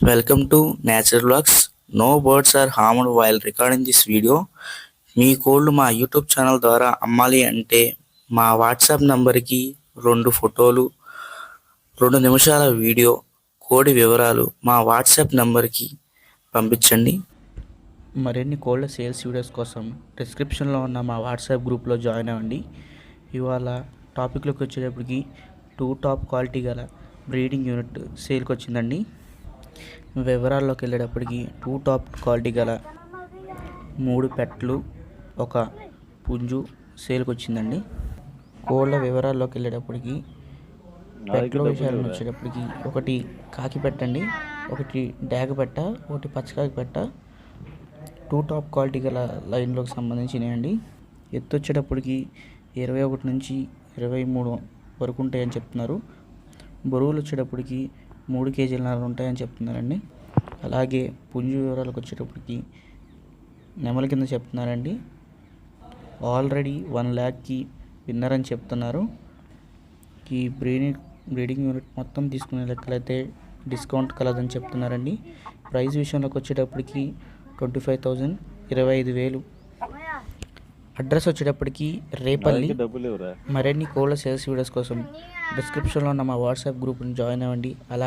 Welcome to Nature Vlogs. No birds are harmed while recording this video. మీ కోళ్ళు మా YouTube channel ద్వారా అమ్మాలి అంటే మా వాట్సాప్ నంబర్కి 2 ఫోటోలు 2 నిమిషాల వీడియో కోడి వివరాలు మా వాట్సాప్ నంబర్కి పంపించండి. మరిన్ని కోళ్ళ సేల్స్ వీడియోస్ కోసం డిస్క్రిప్షన్లో ఉన్న మా వాట్సాప్ గ్రూప్లో జాయిన్ అవ్వండి. ఇవాళ టాపిక్లోకి వచ్చేటప్పటికి 2 టాప్ క్వాలిటీ గల బ్రీడింగ్ యూనిట్ సేల్కి వచ్చిందండి. వివరాల్లోకి వెళ్ళేటప్పటికి 2 టాప్ క్వాలిటీ గల 3 పెట్టలు 1 పుంజు సేల్కి వచ్చిందండి. కోళ్ళ వివరాల్లోకి వెళ్ళేటప్పటికి పెట్టల విషయాలను వచ్చేటప్పటికి ఒకటి కాకి పెట్టండి, ఒకటి డాగ పెట్ట, ఒకటి పచ్చకాకి పెట్ట 2 టాప్ క్వాలిటీ గల లైన్లోకి సంబంధించినవి. ఎత్తు వచ్చేటప్పటికి 21 నుంచి 23 వరకు ఉంటాయని చెప్తున్నారు. బరువులు వచ్చేటప్పటికి 3 కేజీలన్నర ఉంటాయని చెప్తున్నారండి. అలాగే పుంజు వివరాలకు వచ్చేటప్పటికి నెమలి కింద చెప్తున్నారండి. ఆల్రెడీ 1 lakh విన్నర్ అని చెప్తున్నారు. ఈ బ్రీడింగ్ యూనిట్ మొత్తం తీసుకునే లెక్కలైతే డిస్కౌంట్ కలదని చెప్తున్నారండి. ప్రైస్ విషయంలోకి వచ్చేటప్పటికి 25,000 25,000. అడ్రస్ వచ్చేటప్పటికి రేపల్లి. మరిన్ని కోళ్ళ సేల్స్ వీడియోస్ కోసం డిస్క్రిప్షన్లో ఉన్న మా వాట్సాప్ గ్రూప్ని జాయిన్ అవ్వండి. అలాగే